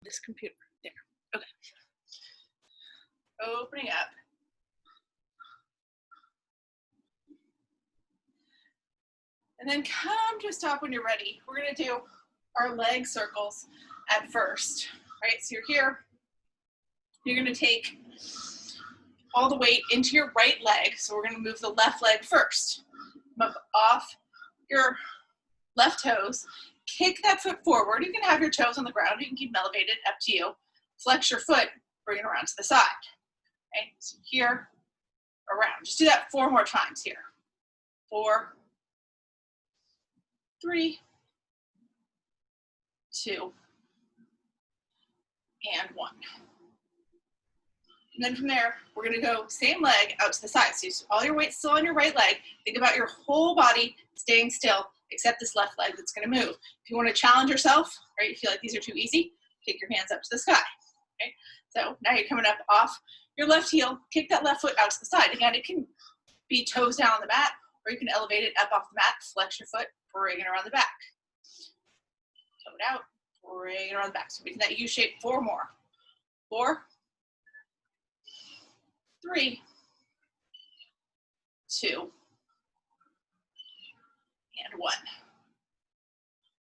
this computer. There. Okay. Opening up. And then come to a stop when you're ready. We're going to do our leg circles at first. Right? So you're here. You're going to take all the weight into your right leg. So we're going to move the left leg first. Move off your left toes. Kick that foot forward. You can have your toes on the ground. You can keep them elevated, up to you. Flex your foot, bring it around to the side. Okay, so here, around. Just do that 4 more times here. 4, 3, 2, and 1. And then from there, we're gonna go same leg out to the side. So all your weight's still on your right leg. Think about your whole body staying still, except this left leg that's gonna move. If you wanna challenge yourself, right, you feel like these are too easy, take your hands up to the sky, okay? So now you're coming up off your left heel, kick that left foot out to the side. Again, it can be toes down on the mat, or you can elevate it up off the mat, flex your foot, bring it around the back. Toe it out, bring it around the back. So making that U shape 4 more. 4, 3, 2, and 1.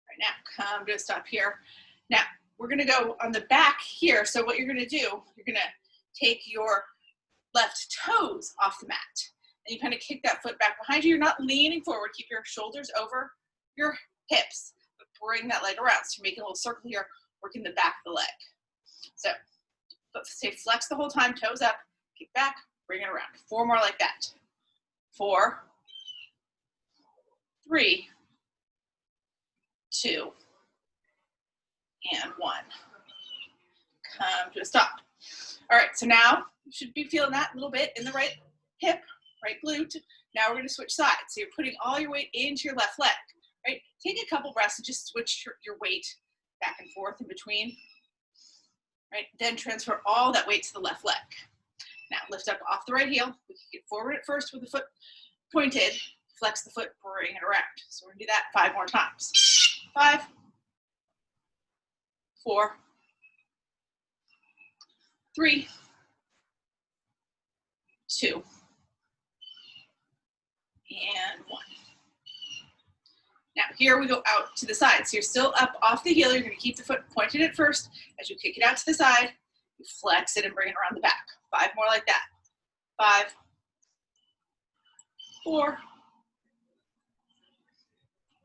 Right now, come to a stop here. Now, we're gonna go on the back here. So what you're gonna do, you're gonna take your left toes off the mat. And you kind of kick that foot back behind you. You're not leaning forward. Keep your shoulders over your hips, but bring that leg around. So you're making a little circle here, working the back of the leg. So stay flex the whole time, toes up, kick back, bring it around. 4 more like that. 4, 3, 2, and 1. Come to a stop. All right, so now you should be feeling that a little bit in the right hip, right glute. Now we're going to switch sides. So you're putting all your weight into your left leg, right? Take a couple breaths and just switch your weight back and forth in between, right? Then transfer all that weight to the left leg. Now lift up off the right heel. We can get forward at first with the foot pointed, flex the foot, bring it around. So we're going to do that 5 more times. 5, 4, 3, 2, and 1. Now here we go out to the side. So you're still up off the heel. You're going to keep the foot pointed at first. As you kick it out to the side, you flex it and bring it around the back. 5 more like that. 5, 4,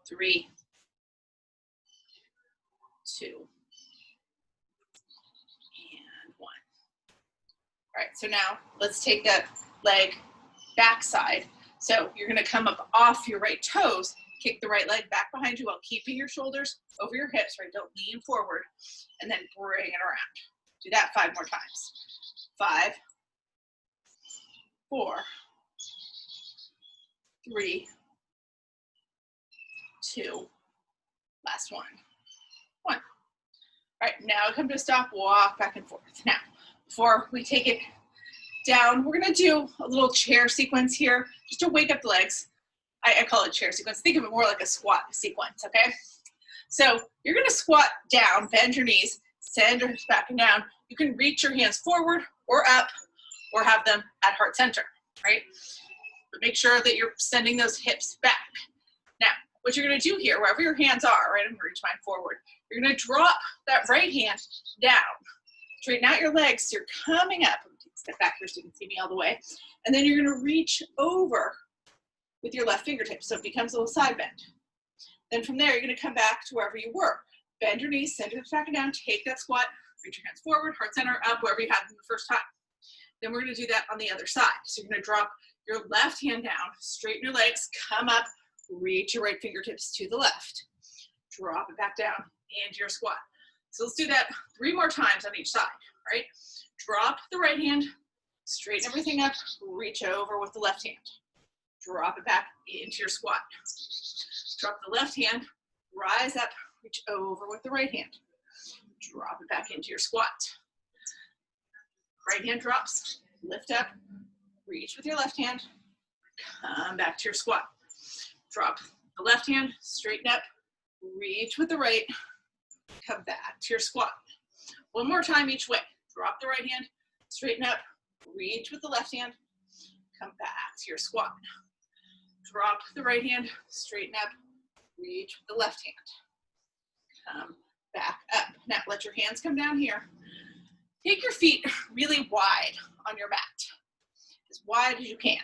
3, 2, and 1. All right, so now let's take that leg back side. So you're gonna come up off your right toes, kick the right leg back behind you while keeping your shoulders over your hips, right? Don't lean forward, and then bring it around. Do that 5 more times. 5, 4, 3, 2, last one. 1. All right, now come to a stop, walk back and forth. Now, before we take it down, we're gonna do a little chair sequence here, just to wake up the legs. I call it chair sequence. Think of it more like a squat sequence, okay? So you're gonna squat down, bend your knees, send your hips back and down. You can reach your hands forward or up, or have them at heart center, right? But make sure that you're sending those hips back. Now, what you're gonna do here, wherever your hands are, right, I'm gonna reach mine forward. You're gonna drop that right hand down. Straighten out your legs, so you're coming up. Take a step back here so you can see me all the way. And then you're gonna reach over with your left fingertips, so it becomes a little side bend. Then from there, you're gonna come back to wherever you were. Bend your knees, send your hips back and down, take that squat, reach your hands forward, heart center, up, wherever you had them the first time. Then we're gonna do that on the other side. So you're gonna drop your left hand down, straighten your legs, come up, reach your right fingertips to the left. Drop it back down into your squat. So let's do that 3 more times on each side, right? Drop the right hand, straighten everything up, reach over with the left hand. Drop it back into your squat. Drop the left hand, rise up, reach over with the right hand. Drop it back into your squat. Right hand drops, lift up, reach with your left hand, come back to your squat. Drop the left hand, straighten up, reach with the right, come back to your squat. One more time each way. Drop the right hand, straighten up, reach with the left hand, come back to your squat. Drop the right hand, straighten up, reach with the left hand. Come back up. Now let your hands come down here. Take your feet really wide on your mat, as wide as you can,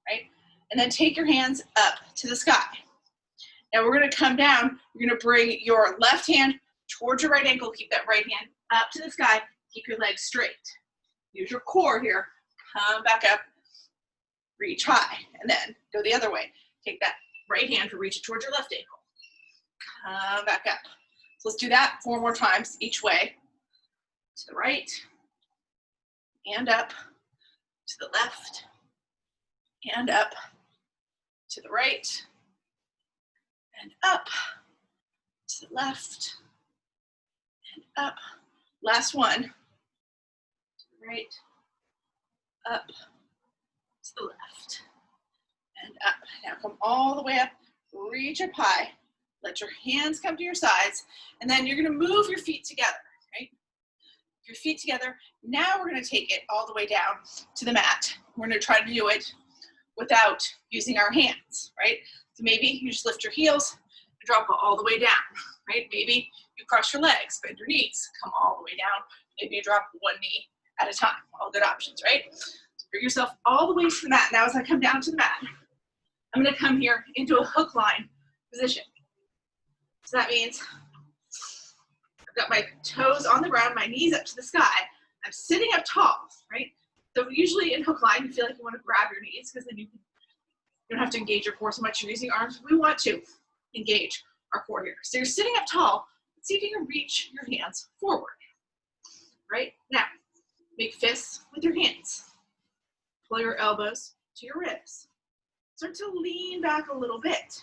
right? And then take your hands up to the sky. Now we're gonna come down, you're gonna bring your left hand towards your right ankle, keep that right hand up to the sky, keep your legs straight. Use your core here, come back up, reach high, and then go the other way. Take that right hand to reach it towards your left ankle. Come back up. So let's do that 4 more times each way. To the right, and up, to the left, and up, to the right, and up, to the left, and up. Last one. To the right, up, to the left, and up. Now come all the way up, reach up high, let your hands come to your sides, and then you're gonna move your feet together, right? Your feet together. Now we're gonna take it all the way down to the mat. We're gonna try to do it without using our hands, right? So maybe you just lift your heels and drop it all the way down, right? Maybe you cross your legs, bend your knees, come all the way down. Maybe you drop one knee at a time. All good options, right? So bring yourself all the way to the mat. Now as I come down to the mat, I'm gonna come here into a hook line position. So that means I've got my toes on the ground, my knees up to the sky. I'm sitting up tall, right? So usually in hook line, you feel like you want to grab your knees because then you don't have to engage your core so much. You're using your arms. We want to engage our core here. So you're sitting up tall. Let's see if you can reach your hands forward, right? Now, make fists with your hands. Pull your elbows to your ribs. Start to lean back a little bit.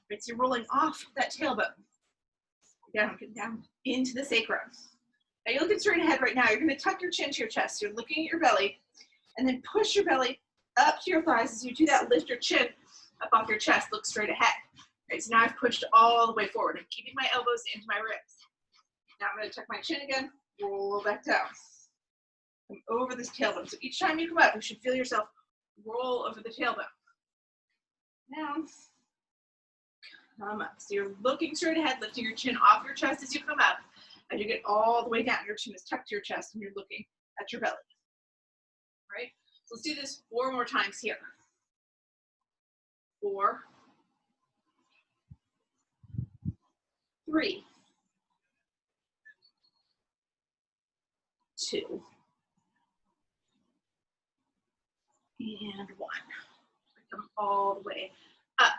Right, so you're rolling off that tailbone. Down, get down into the sacrum. Now you're looking straight ahead right now. You're gonna tuck your chin to your chest. You're looking at your belly, and then push your belly up to your thighs. As you do that, lift your chin up off your chest, look straight ahead. Right, so now I've pushed all the way forward. I'm keeping my elbows into my ribs. Now I'm gonna tuck my chin again, roll back down. Come over this tailbone. So each time you come up, you should feel yourself roll over the tailbone. Now, come up. So you're looking straight ahead, lifting your chin off your chest as you come up. As you get all the way down, your chin is tucked to your chest and you're looking at your belly. All right? So let's do this 4 more times here. 4, 3, 2, and 1. Come all the way up.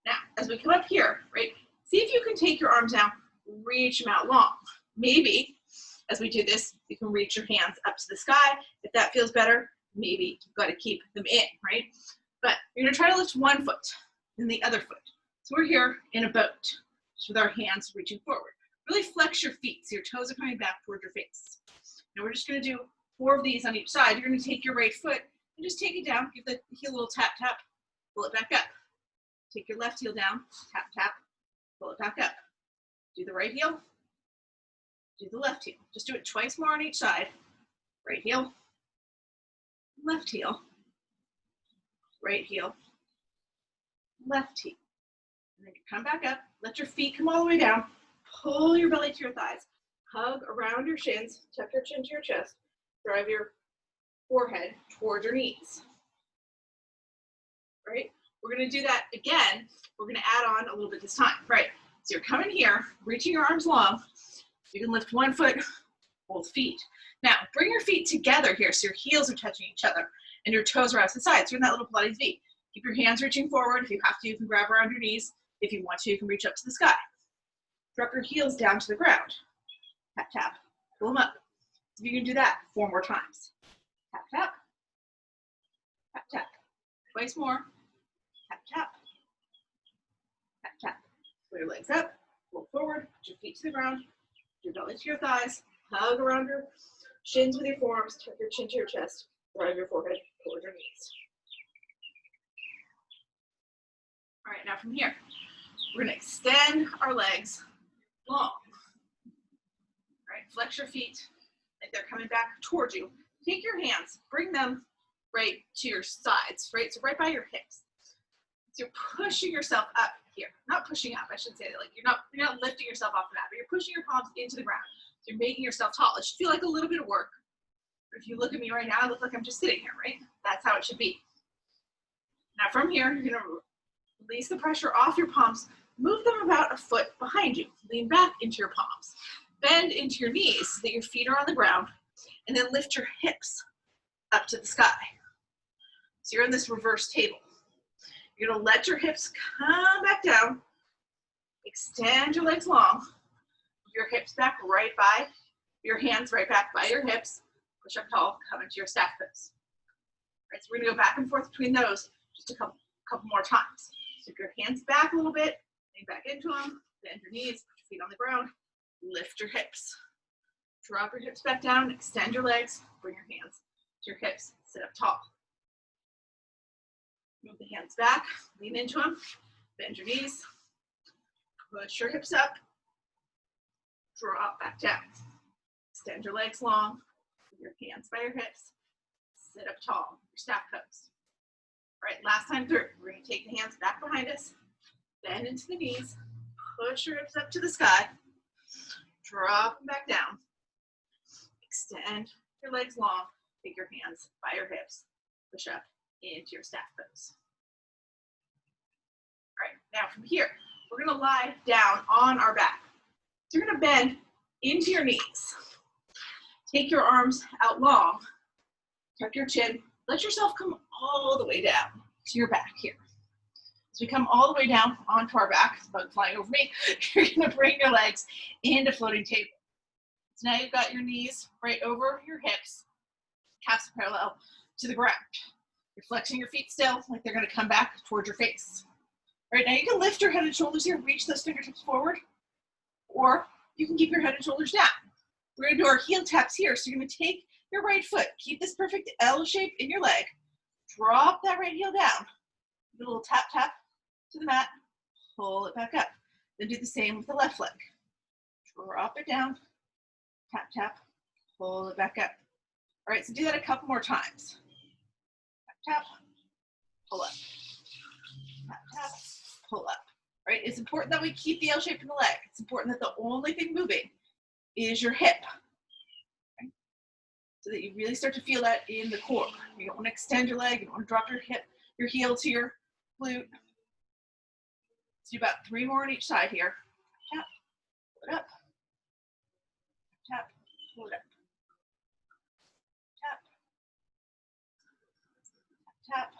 Now, as we come up here, right, see if you can take your arms down, reach them out long. Maybe, as we do this, you can reach your hands up to the sky. If that feels better, maybe you've got to keep them in, right? But you're gonna try to lift one foot, then the other foot. So we're here in a boat, just with our hands reaching forward. Really flex your feet, so your toes are coming back towards your face. Now we're just gonna do 4 of these on each side. You're gonna take your right foot and just take it down, give the heel a little tap, tap, pull it back up. Take your left heel down, tap, tap, pull it back up. Do the right heel, do the left heel. Just do it twice more on each side. Right heel, left heel, right heel, left heel. And then you come back up, let your feet come all the way down, pull your belly to your thighs, hug around your shins, tuck your chin to your chest, drive your forehead towards your knees. Right? We're gonna do that again. We're gonna add on a little bit this time, right? So you're coming here, reaching your arms long. You can lift one foot, both feet. Now, bring your feet together here so your heels are touching each other and your toes are out to the side. So you're in that little Pilates V. Keep your hands reaching forward. If you have to, you can grab around your knees. If you want to, you can reach up to the sky. Drop your heels down to the ground. Tap, tap, pull them up. So you can do that 4 more times. Tap, tap, tap, tap. Twice more. Tap, tap, tap, tap. Pull your legs up, pull forward, put your feet to the ground, your belly to your thighs, hug around your shins with your forearms, tuck your chin to your chest, drive your forehead toward your knees. All right, now from here, we're gonna extend our legs long. All right, flex your feet, like they're coming back towards you. Take your hands, bring them right to your sides, right? So right by your hips. So you're pushing yourself up here. Not pushing up, I should say that. Like you're not lifting yourself off the mat, but you're pushing your palms into the ground. So you're making yourself tall. It should feel like a little bit of work. But if you look at me right now, I look like I'm just sitting here, right? That's how it should be. Now from here, you're gonna release the pressure off your palms, move them about a foot behind you. Lean back into your palms. Bend into your knees so that your feet are on the ground, and then lift your hips up to the sky. So you're in this reverse table. You're gonna let your hips come back down, extend your legs long, your hips back right by, your hands right back by your hips, push up tall, come into your stack pose. Right, so we're gonna go back and forth between those just a couple more times. So your hands back a little bit, lean back into them, bend your knees, put your feet on the ground, lift your hips. Drop your hips back down, extend your legs, bring your hands to your hips, sit up tall. Move the hands back, lean into them, bend your knees, push your hips up, drop back down. Extend your legs long, your hands by your hips, sit up tall, your stack pose. All right, last time through, we're gonna take the hands back behind us, bend into the knees, push your hips up to the sky, drop them back down, extend your legs long, take your hands by your hips, push up into your stack pose. All right, now from here, we're gonna lie down on our back. So you're gonna bend into your knees. Take your arms out long, tuck your chin, let yourself come all the way down to your back here. As we come all the way down onto our back, it's bug flying over me, you're gonna bring your legs into floating table. So now you've got your knees right over your hips, calves parallel to the ground. You're flexing your feet still, like they're gonna come back towards your face. All right, now you can lift your head and shoulders here, reach those fingertips forward, or you can keep your head and shoulders down. We're gonna do our heel taps here. So you're gonna take your right foot, keep this perfect L shape in your leg, drop that right heel down, do a little tap, tap to the mat, pull it back up. Then do the same with the left leg. Drop it down, tap, tap, pull it back up. All right, so do that a couple more times. Tap, tap, pull up. Tap, tap, pull up. All right, it's important that we keep the L shape in the leg. It's important that the only thing moving is your hip. Okay? So that you really start to feel that in the core. You don't want to extend your leg, you don't want to drop your hip, your heel to your glute. Let's do about 3 more on each side here. Tap, pull it up. Tap, pull it up. Tap, tap.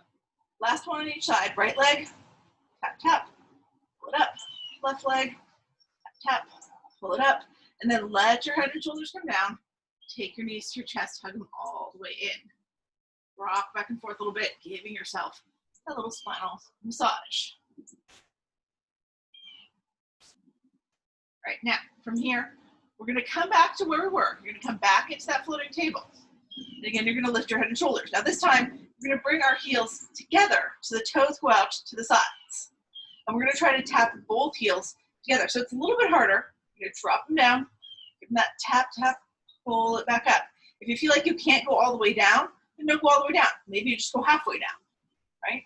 Last one on each side. Right leg, tap, tap, pull it up. Left leg, tap, tap, pull it up. And then let your head and shoulders come down. Take your knees to your chest, hug them all the way in. Rock back and forth a little bit, giving yourself a little spinal massage. All right, now from here, we're gonna come back to where we were. You're gonna come back into that floating table. And again, you're gonna lift your head and shoulders. Now this time, we're gonna bring our heels together so the toes go out to the sides. And we're gonna try to tap both heels together. So it's a little bit harder. You're gonna drop them down, give them that tap, tap, pull it back up. If you feel like you can't go all the way down, then don't go all the way down. Maybe you just go halfway down, right?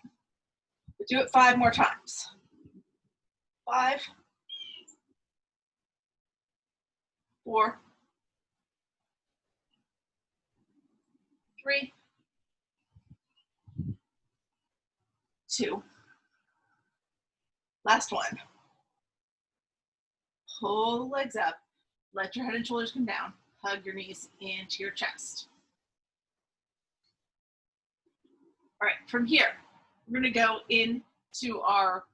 But do it 5 more times. 5, 4, 3, 2. Last one. Pull the legs up. Let your head and shoulders come down. Hug your knees into your chest. All right, from here, we're gonna go into our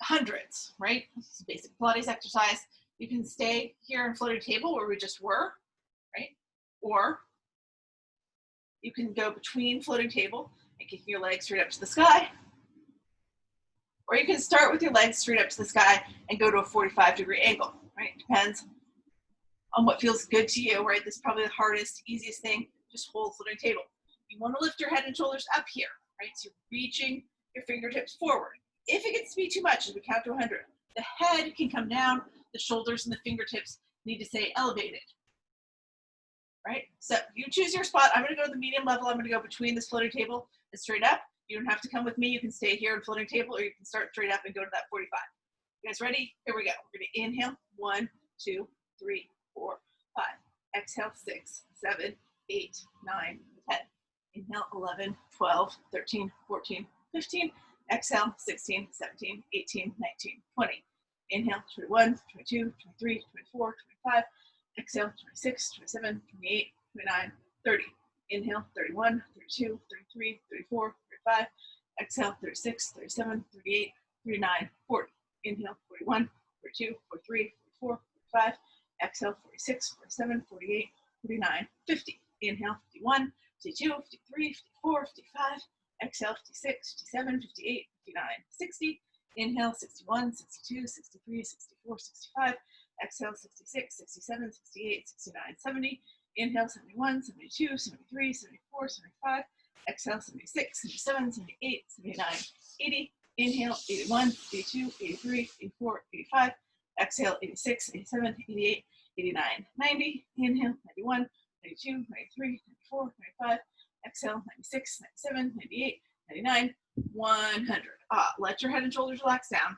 hundreds, right? This is basic Pilates exercise. You can stay here in floating table where we just were, right? Or you can go between floating table and kicking your legs straight up to the sky. Or you can start with your legs straight up to the sky and go to a 45-degree angle, right? Depends on what feels good to you, right? This is probably the hardest, easiest thing, just hold floating table. You want to lift your head and shoulders up here, right? So you're reaching your fingertips forward. If it gets to be too much, as we count to 100, the head can come down, the shoulders and the fingertips need to stay elevated. right? So you choose your spot. I'm gonna go to the medium level. I'm gonna go between this floating table and straight up. You don't have to come with me. You can stay here at floating table, or you can start straight up and go to that 45. You guys ready? Here we go. We're gonna inhale, 1, 2, 3, 4, 5. Exhale, 6, 7, 8, 9, 10. Inhale, 11, 12, 13, 14, 15. Exhale, 16, 17, 18, 19, 20. Inhale, 21, 22, 23, 24, 25. Exhale, 26, 27, 28, 29, 30. Inhale, 31, 32, 33, 34, 35. Exhale, 36, 37, 38, 39, 40. Inhale, 41, 42, 43, 44, 45. Exhale, 46, 47, 48, 49, 50. Inhale, 51, 52, 53, 54, 55. Exhale, 56, 57, 58, 59, 60. Inhale, 61, 62, 63, 64, 65. Exhale, 66, 67, 68, 69, 70. Inhale, 71, 72, 73, 74, 75. Exhale, 76, 77, 78, 79, 80. Inhale, 81, 82, 83, 84, 85. Exhale, 86, 87, 88, 89, 90. Inhale, 91, 92, 93, 94, 95. Exhale, 96, 97, 98, 99, 100. Let your head and shoulders relax down.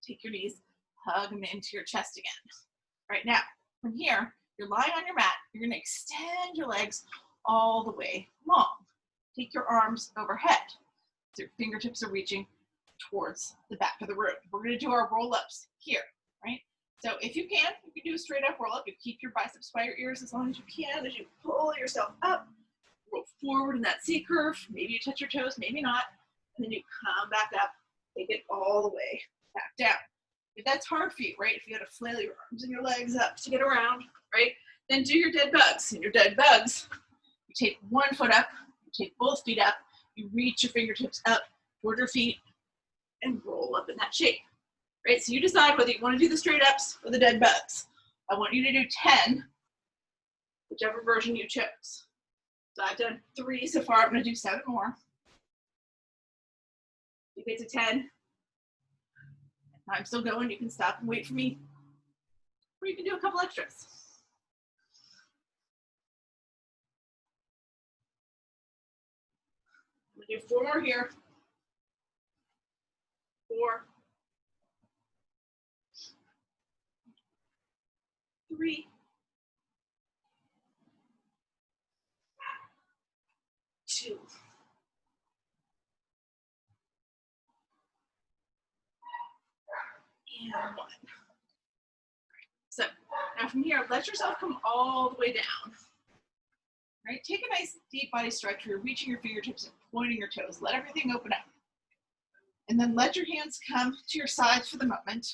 Take your knees, hug them into your chest again. Right now, from here, you're lying on your mat. You're gonna extend your legs all the way long. Take your arms overhead. So your fingertips are reaching towards the back of the room. We're gonna do our roll-ups here, right? So if you can do a straight up roll-up. You keep your biceps by your ears as long as you can as you pull yourself up. Roll forward in that C curve. Maybe you touch your toes, maybe not. And then you come back up, take it all the way back down. If that's hard for you, right? If you got to flail your arms and your legs up to get around, right? Then do your dead bugs. In your dead bugs, you take one foot up, you take both feet up, you reach your fingertips up toward your feet and roll up in that shape, right? So you decide whether you want to do the straight ups or the dead bugs. I want you to do 10, whichever version you chose. So I've done 3 so far. I'm going to do 7 more. You get to 10. I'm still going. You can stop and wait for me. Or you can do a couple extras. I'm going to do 4 more here. 4. 3. 2. And 1. So now from here, let yourself come all the way down. Right? Take a nice deep body stretch where you're reaching your fingertips and pointing your toes. Let everything open up. And then let your hands come to your sides for the moment.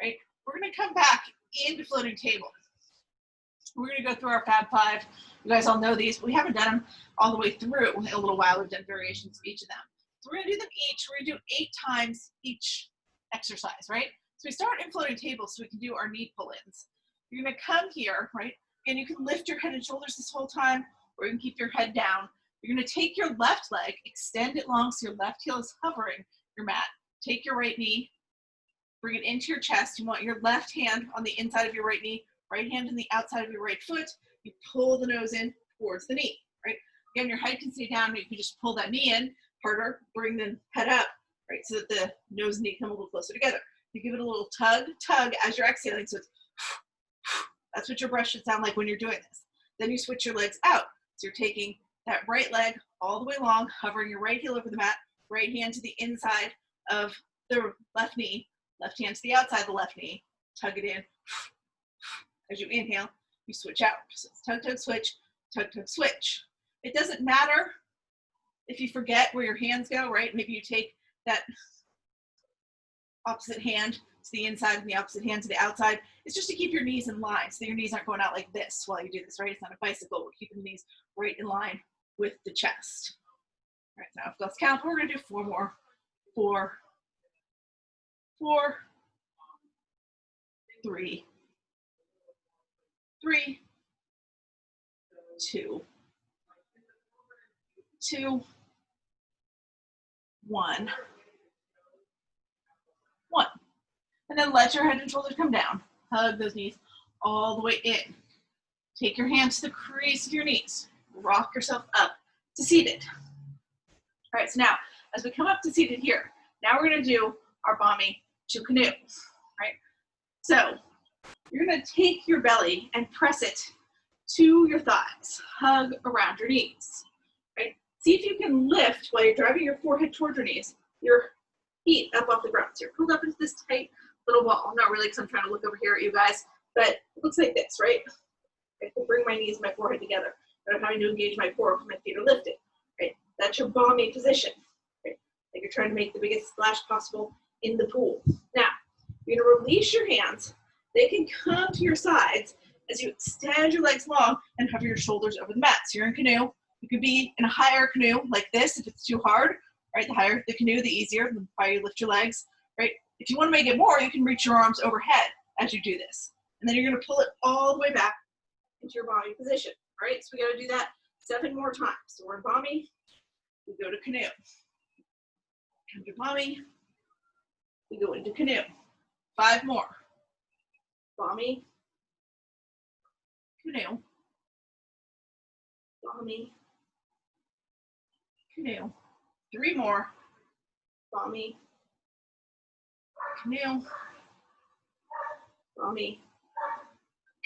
Right? We're going to come back into floating table. We're going to go through our Fab 5. You guys all know these, but we haven't done them all the way through in a little while. We've done variations of each of them. So we're going to do them each. We're going to do 8 times each exercise, right? So we start in floating table so we can do our knee pull-ins. You're going to come here, right? And you can lift your head and shoulders this whole time, or you can keep your head down. You're going to take your left leg, extend it long so your left heel is hovering your mat. Take your right knee, bring it into your chest. You want your left hand on the inside of your right knee, right hand on the outside of your right foot. You pull the nose in towards the knee, right? Again, your head can stay down, but you can just pull that knee in harder, bring the head up, right? So that the nose and knee come a little closer together. You give it a little tug as you're exhaling. So it's, that's what your breath should sound like when you're doing this. Then you switch your legs out. So you're taking that right leg all the way long, hovering your right heel over the mat, right hand to the inside of the left knee, left hand to the outside of the left knee, tug it in. As you inhale, you switch out. So it's tug, tug, switch, tug, tug, switch. It doesn't matter if you forget where your hands go, right? Maybe you take that opposite hand to the inside and the opposite hand to the outside. It's just to keep your knees in line so your knees aren't going out like this while you do this, right? It's not a bicycle. We're keeping the knees right in line with the chest. All right, now let's count. We're going to do 4 more. 4, 4, 3, 3, 2, 2, 1, 1. And then let your head and shoulders come down. Hug those knees all the way in Take your hands to the crease of your knees. Rock yourself up to seated. All right, so now, as we come up to seated here, now we're gonna do our Bami to canoe, right? So, you're gonna take your belly and press it to your thighs. Hug around your knees, right? See if you can lift, while you're driving your forehead towards your knees, your feet up off the ground. So you're pulled up into this tight little ball. Not really, because I'm trying to look over here at you guys, but it looks like this, right? I can bring my knees and my forehead together, but I'm having to engage my core because my feet are lifted, right? That's your Bami position, right? Like you're trying to make the biggest splash possible in the pool. Now, you're gonna release your hands. They can come to your sides as you extend your legs long and hover your shoulders over the mat. So you're in canoe. You could be in a higher canoe like this if it's too hard, right? The higher the canoe, the easier, the higher you lift your legs, right? If you want to make it more, you can reach your arms overhead as you do this. And then you're going to pull it all the way back into your Bami position, all right? So we got to do that 7 more times. So we're in Bami, we go to canoe. Come to Bami, we go into canoe. 5 more. Bami, canoe, Bami, canoe. 3 more. Bami, canoe, Bami,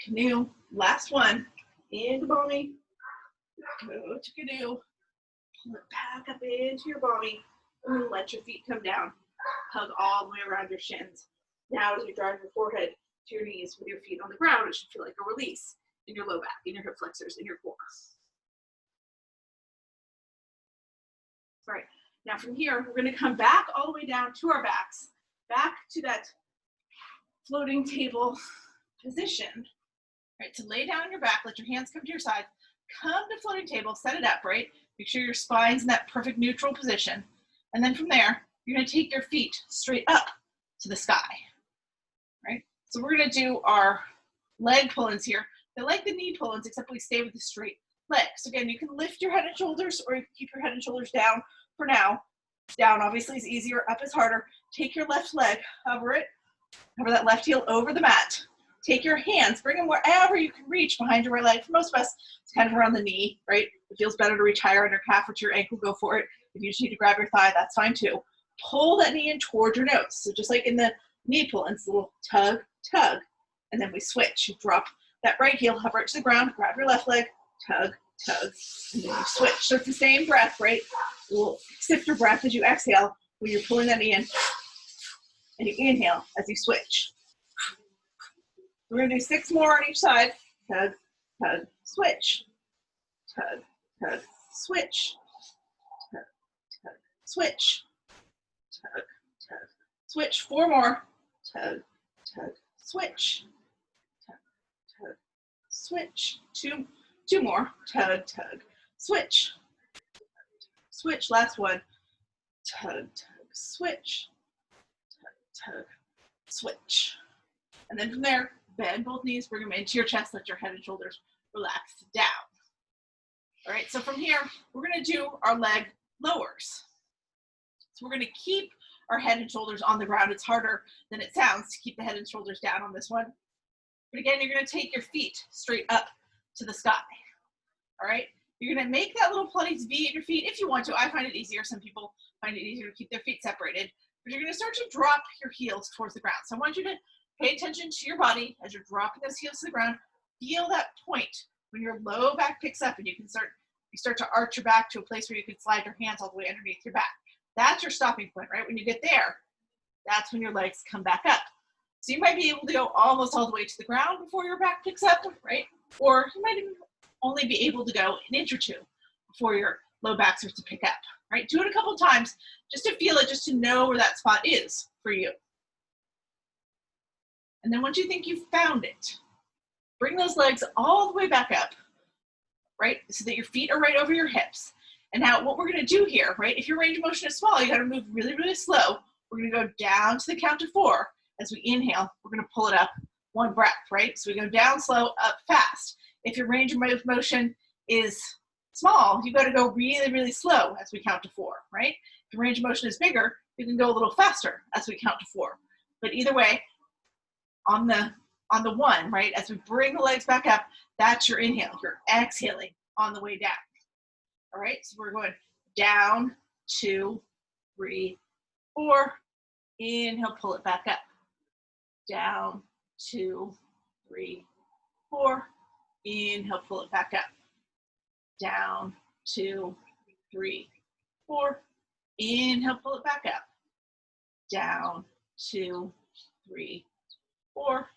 canoe. Last one. Into Bami, go to canoe. Pull it back up into your Bami, and then let your feet come down. Hug all the way around your shins. Now, as you drive your forehead to your knees with your feet on the ground, it should feel like a release in your low back, in your hip flexors, in your core. All right, now from here, we're gonna come back all the way down to our backs, back to that floating table position. All right, to lay down on your back, let your hands come to your side, come to floating table, set it up, right? Make sure your spine's in that perfect neutral position. And then from there, you're gonna take your feet straight up to the sky, right? So we're gonna do our leg pull-ins here. They're like the knee pull-ins, except we stay with the straight legs. Again, you can lift your head and shoulders, or you can keep your head and shoulders down for now. Down obviously is easier, up is harder. Take your left leg, hover it, hover that left heel over the mat. Take your hands, bring them wherever you can reach behind your right leg. For most of us, it's kind of around the knee, right? It feels better to reach higher on your calf or to your ankle, go for it. If you just need to grab your thigh, that's fine too. Pull that knee in toward your nose. So just like in the knee pull-ins, a little tug, tug, and then we switch. You drop that right heel, hover it to the ground, grab your left leg, tug, tug, and then you switch. So it's the same breath, right? A little sifter breath as you exhale when you're pulling that knee in, and you inhale as you switch. We're gonna do 6 more on each side. Tug, tug, switch. Tug, tug, switch. Tug, tug, switch. Tug, tug, switch. 4 more. Tug, tug, switch. Tug, tug, switch. Two more. Tug, tug, switch. Switch. Last one. Tug, tug, switch. Tug, tug, switch. And then from there, bend both knees, bring them into your chest, let your head and shoulders relax down. All right, so from here, we're gonna do our leg lowers. So we're gonna keep our head and shoulders on the ground. It's harder than it sounds to keep the head and shoulders down on this one. But again, you're gonna take your feet straight up to the sky. All right, you're gonna make that little Pilates V at your feet if you want to. I find it easier. Some people find it easier to keep their feet separated. But you're gonna start to drop your heels towards the ground. So I want you to pay attention to your body as you're dropping those heels to the ground. Feel that point when your low back picks up and you start to arch your back to a place where you can slide your hands all the way underneath your back. That's your stopping point, right? When you get there, that's when your legs come back up. So you might be able to go almost all the way to the ground before your back picks up, right? Or you might even only be able to go an inch or two before your low back starts to pick up, right? Do it a couple of times just to feel it, just to know where that spot is for you. And then once you think you've found it, bring those legs all the way back up, right? So that your feet are right over your hips. And now what we're gonna do here, right? If your range of motion is small, you gotta move really, really slow. We're gonna go down to the count of 4. As we inhale, we're gonna pull it up 1 breath, right? So we go down slow, up fast. If your range of motion is small, you gotta go really, really slow as we count to 4, right? If your range of motion is bigger, you can go a little faster as we count to 4. But either way, on on the one, right? As we bring the legs back up, that's your inhale. You're exhaling on the way down. All right, so we're going down, 2, 3, 4. Inhale, pull it back up. Down, 2, 3, 4. Inhale, pull it back up. Down, 2, 3, 4. Inhale, pull it back up. Down, 2, 3, 4.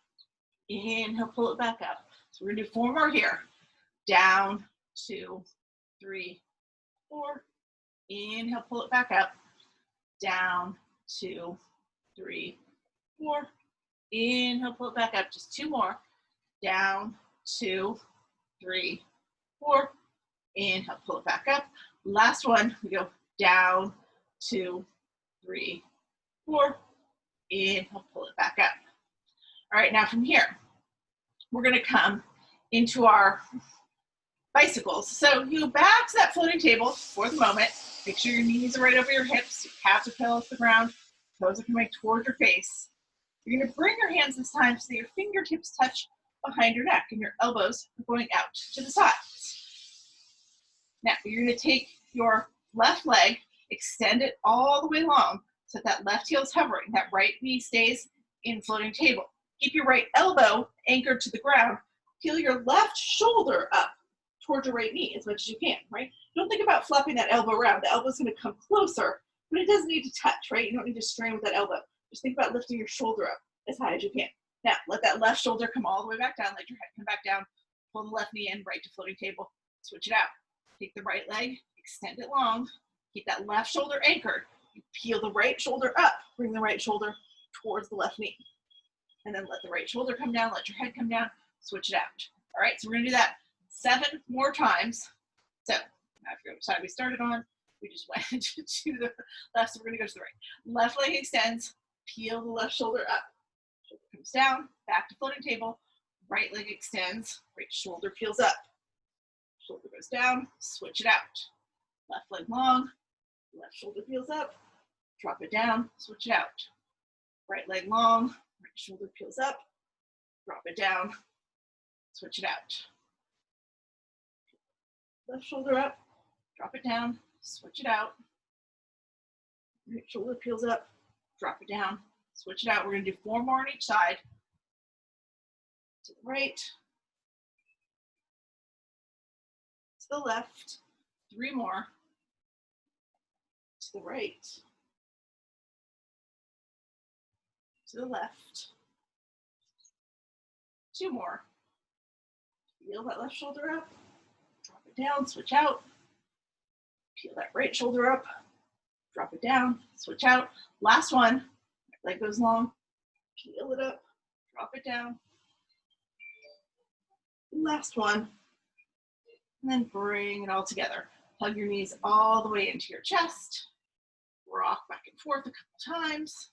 Inhale, pull it back up. So we're gonna do 4 more here. Down, 2, 3, 4. Inhale, pull it back up. Down, 2, 3, 4. Inhale, pull it back up. Just 2 more. Down, 2, 3, 4. Inhale, pull it back up. Last one, we go down, 2, 3, 4. Inhale, pull it back up. All right, now from here, we're gonna come into our bicycles. So you go back to that floating table for the moment. Make sure your knees are right over your hips, your calves are parallel to the ground, toes are coming towards your face. You're gonna bring your hands this time so that your fingertips touch behind your neck and your elbows are going out to the sides. Now, you're gonna take your left leg, extend it all the way long so that left heel is hovering, that right knee stays in floating table. Keep your right elbow anchored to the ground. Peel your left shoulder up towards your right knee as much as you can, right? Don't think about flapping that elbow around. The elbow's gonna come closer, but it doesn't need to touch, right? You don't need to strain with that elbow. Just think about lifting your shoulder up as high as you can. Now, let that left shoulder come all the way back down. Let your head come back down. Pull the left knee in, right to floating table. Switch it out. Take the right leg, extend it long. Keep that left shoulder anchored. You peel the right shoulder up. Bring the right shoulder towards the left knee. And then let the right shoulder come down. Let your head come down. Switch it out. All right, so we're going to do that 7 more times. So, I forget which side we started on. We just went to the left, so we're going to go to the right. Left leg extends. Peel the left shoulder up. Shoulder comes down. Back to floating table. Right leg extends. Right shoulder peels up. Shoulder goes down. Switch it out. Left leg long. Left shoulder peels up. Drop it down. Switch it out. Right leg long. Right shoulder peels up. Drop it down. Switch it out. Left shoulder up. Drop it down. Switch it out. Right shoulder peels up. Drop it down. Switch it out. We're going to do 4 more on each side. To the right. To the left. 3 more. To the right. To the left. 2 more. Peel that left shoulder up. Drop it down. Switch out. Peel that right shoulder up. Drop it down. Switch out. Last one. Leg goes long. Peel it up. Drop it down. Last one. And then bring it all together. Hug your knees all the way into your chest. Rock back and forth a couple times.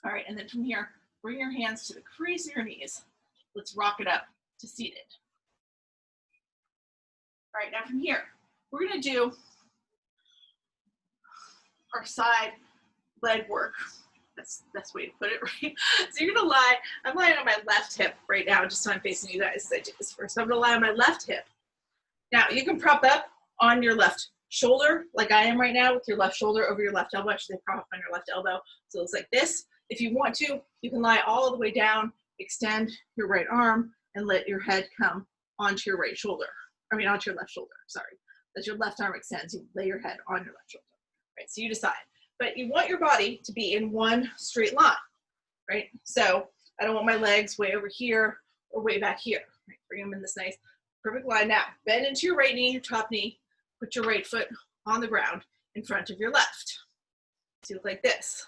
All right, and then from here, bring your hands to the crease of your knees. Let's rock it up to seated. All right, now from here, we're gonna do our side leg work. That's the best way to put it, right? So you're gonna lie, I'm lying on my left hip right now, just so I'm facing you guys. I did this first. So I'm gonna lie on my left hip. Now you can prop up on your left shoulder, like I am right now, with your left shoulder over your left elbow. Actually, prop up on your left elbow. So it looks like this. If you want to, you can lie all the way down, extend your right arm, and let your head come onto your right shoulder. I mean, onto your left shoulder, sorry. As your left arm extends, you lay your head on your left shoulder. Right, so you decide. But you want your body to be in one straight line, right? So I don't want my legs way over here or way back here. Right? Bring them in this nice, perfect line. Now, bend into your right knee, your top knee. Put your right foot on the ground in front of your left. So you look like this.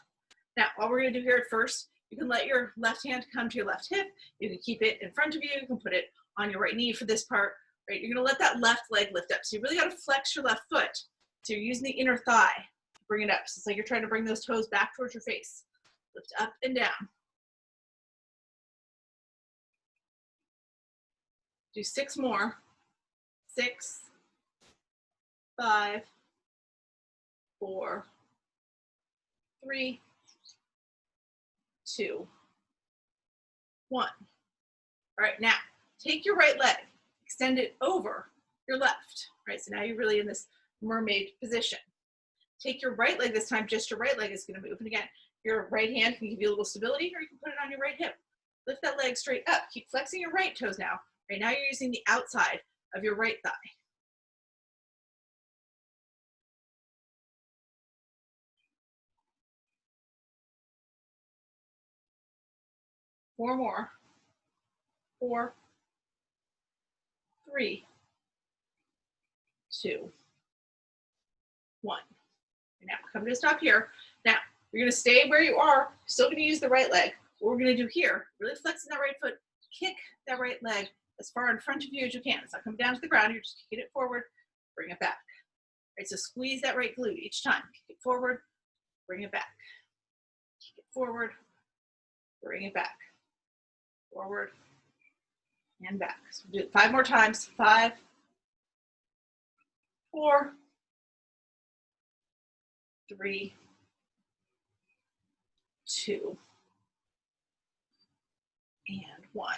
Now, all we're gonna do here at first, you can let your left hand come to your left hip. You can keep it in front of you. You can put it on your right knee for this part, right? You're gonna let that left leg lift up. So you really gotta flex your left foot. So you're using the inner thigh to bring it up. So it's like you're trying to bring those toes back towards your face. Lift up and down. Do 6 more. 6, 5, 4, 3, 2, 1. All right, now take your right leg, extend it over your left. Right, so now you're really in this mermaid position. Take your right leg this time, just your right leg is going to move. And again, your right hand can give you a little stability, or you can put it on your right hip. Lift that leg straight up. Keep flexing your right toes now. Right now you're using the outside of your right thigh. Four more. 4, 3, 2, 1. Now come to a stop here. Now you're going to stay where you are. Still going to use the right leg. What we're going to do here, really flexing that right foot, kick that right leg as far in front of you as you can. It's not coming down to the ground. You're just kicking it forward, bring it back. Right, so squeeze that right glute each time. Kick it forward, bring it back. Kick it forward, bring it back. Forward and back. So we'll do it 5 more times. 5, 4, 3, 2, and 1.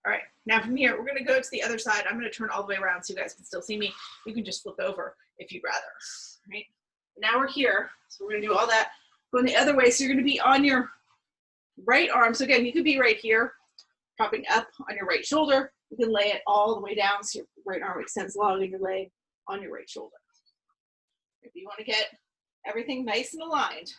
All right, now from here, we're going to go to the other side. I'm going to turn all the way around so you guys can still see me. You can just flip over if you'd rather. Right? Now we're here, so we're going to do all that. Going the other way, so you're going to be on your right arm. So again, you could be right here, propping up on your right shoulder. You can lay it all the way down so your right arm extends long and your leg on your right shoulder. If you want to get everything nice and aligned,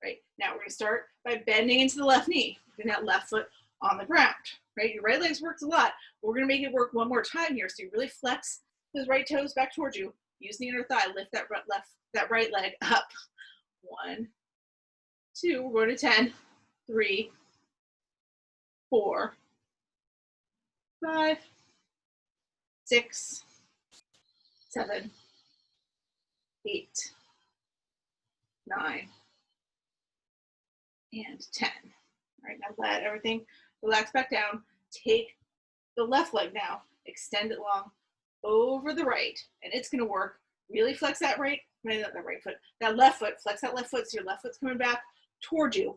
right? Now we're going to start by bending into the left knee, putting that left foot on the ground, right? Your right leg's worked a lot. But we're going to make it work one more time here. So you really flex those right toes back towards you. Use the inner thigh, lift that right leg up. 1, 2, we're going to 10, 3, 4, 5, 6, 7, 8, 9, and 10. All right, now let everything relax back down. Take the left leg now, extend it long over the right, and it's going to work. Really flex that that left foot, flex that left foot so your left foot's coming back towards you.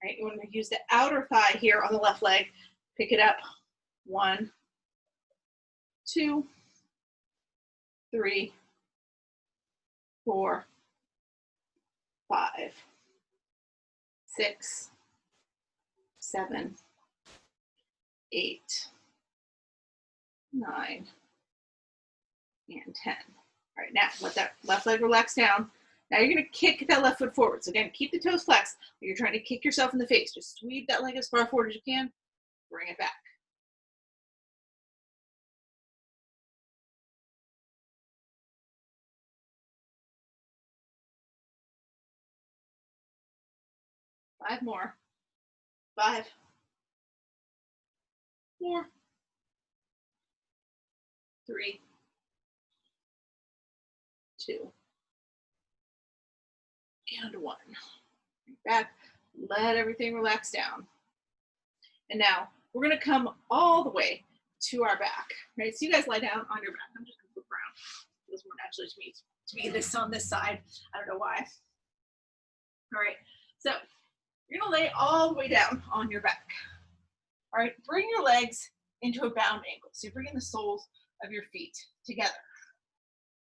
Right, you want to use the outer thigh here on the left leg. Pick it up. 1, 2, 3, 4, 5, 6, 7, 8, 9, and 10. All right, now let that left leg relax down. Now you're going to kick that left foot forward. So again, keep the toes flexed. You're trying to kick yourself in the face. Just sweep that leg as far forward as you can. Bring it back. Five more. 5, 4, 3, 2, and 1. Back. Let everything relax down. And now we're going to come all the way to our back. Right? So you guys lie down on your back. I'm just going to flip around. It feels more naturally to me to be this on this side. I don't know why. All right. So you're going to lay all the way down on your back. All right. Bring your legs into a bound angle. So you're bringing the soles of your feet together.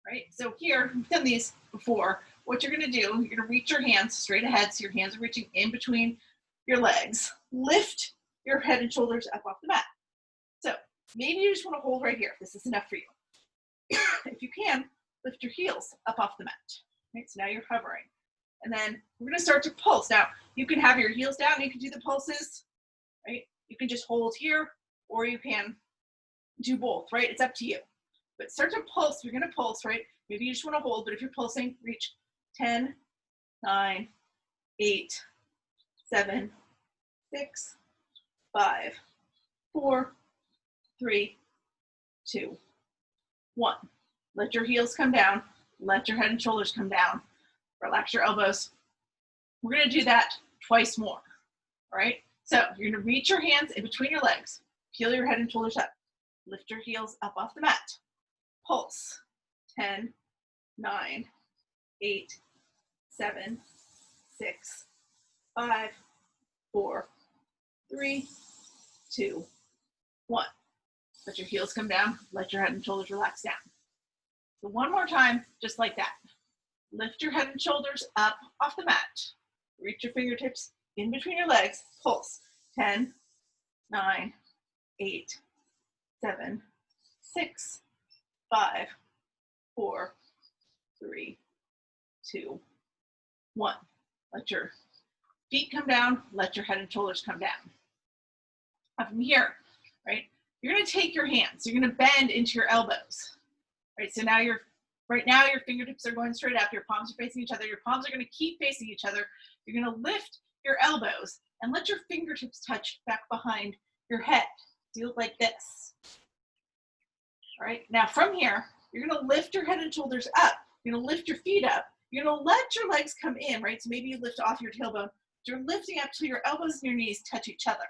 Right? So here, we've done these before. What you're going to do, you're going to reach your hands straight ahead. So your hands are reaching in between your legs. Lift your head and shoulders up off the mat. So maybe you just want to hold right here if this is enough for you. If you can, lift your heels up off the mat. Right? So now you're hovering. And then we're going to start to pulse. Now, you can have your heels down. You can do the pulses. Right? You can just hold here, or you can do both. Right? It's up to you. But start to pulse. You're going to pulse, right? Maybe you just want to hold, but if you're pulsing, reach 10, 9, 8, 7, 6, 5, 4, 3, 2, 1. Let your heels come down. Let your head and shoulders come down. Relax your elbows. We're going to do that twice more. All right? So you're going to reach your hands in between your legs. Peel your head and shoulders up. Lift your heels up off the mat. Pulse. 10, 9, 8, 7, 6, 5, 4, 3, 2, 1. Let your heels come down. Let your head and shoulders relax down. So one more time, just like that. Lift your head and shoulders up off the mat. Reach your fingertips in between your legs. Pulse. 10, 9, 8, 7, 6, 5, 4, 3, 2, 1. Let your feet come down. Let your head and shoulders come down. Now from here, right, you're going to take your hands. You're going to bend into your elbows. Right, so now right now your fingertips are going straight up. Your palms are facing each other. Your palms are going to keep facing each other. You're going to lift your elbows and let your fingertips touch back behind your head. Do it like this. All right, now from here, you're going to lift your head and shoulders up. You're going to lift your feet up. You're going to let your legs come in, right? So maybe you lift off your tailbone. You're lifting up till your elbows and your knees touch each other.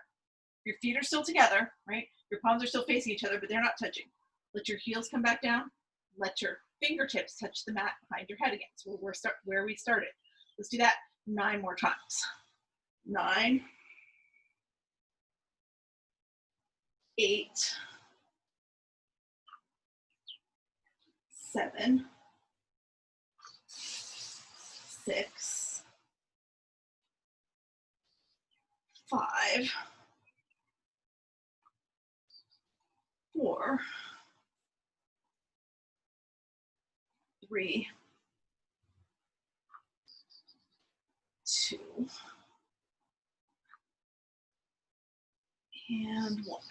Your feet are still together, right? Your palms are still facing each other, but they're not touching. Let your heels come back down. Let your fingertips touch the mat behind your head again. So where we started. Let's do that 9 more times. 9, 8, 7, 6, 5, 4, 3, 2, and 1.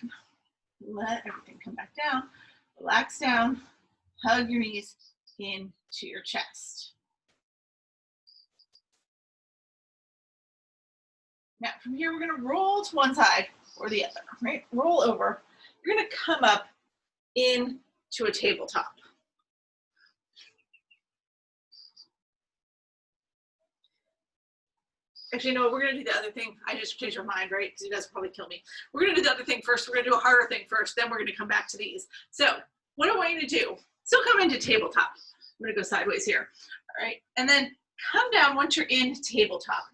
Let everything come back down. Relax down. Hug your knees into your chest. Now from here, we're going to roll to one side or the other, right? Roll over. You're going to come up into a tabletop. Actually, no, we're going to do the other thing. I just changed my mind, right? Because you guys will probably kill me. We're going to do the other thing first. We're going to do a harder thing first. Then we're going to come back to these. So what I want you to do, still come into tabletop. I'm going to go sideways here. All right. And then come down once you're in tabletop.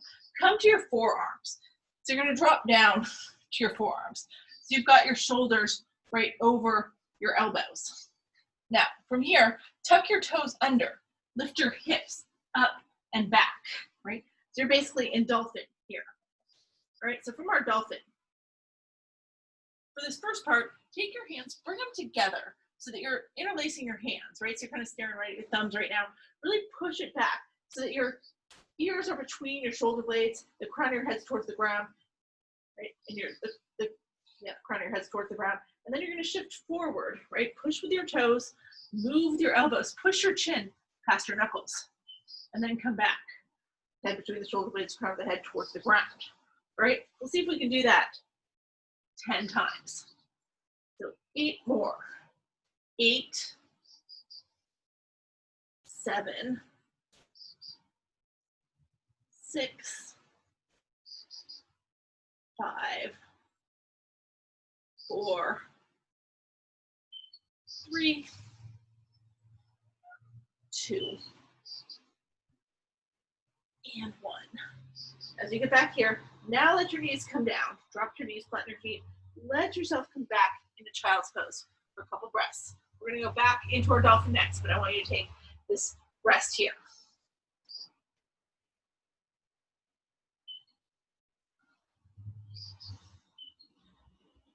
Come to your forearms. So you're going to drop down to your forearms. So you've got your shoulders right over your elbows. Now, from here, tuck your toes under. Lift your hips up and back, right? So you're basically in dolphin here. All right, so from our dolphin, for this first part, take your hands, bring them together so that you're interlacing your hands, right? So you're kind of staring right at your thumbs right now. Really push it back so that your ears are between your shoulder blades, the crown of your head's towards the ground, right? And the crown of your head's towards the ground. And then you're going to shift forward, right? Push with your toes, move with your elbows, push your chin past your knuckles, and then come back. Head between the shoulder blades, crown of the head towards the ground. All right, we'll see if we can do that 10 times. So 8 more. 8, 7, 6, 5, 4, 3, 2, and 1. As you get back here, now let your knees come down. Drop your knees, flatten your feet. Let yourself come back into child's pose for a couple breaths. We're going to go back into our dolphin next, but I want you to take this rest here.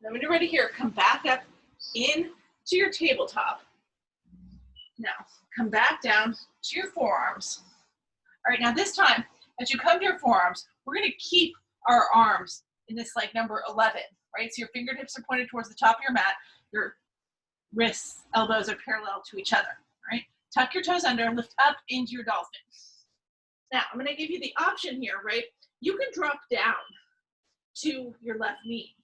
Then when you're ready here, come back up into your tabletop. Now, come back down to your forearms. All right, now this time, as you come to your forearms, we're going to keep our arms in this like number 11, right? So your fingertips are pointed towards the top of your mat. Your wrists, elbows are parallel to each other, right? Tuck your toes under and lift up into your dolphin. Now, I'm going to give you the option here, right? You can drop down to your left knee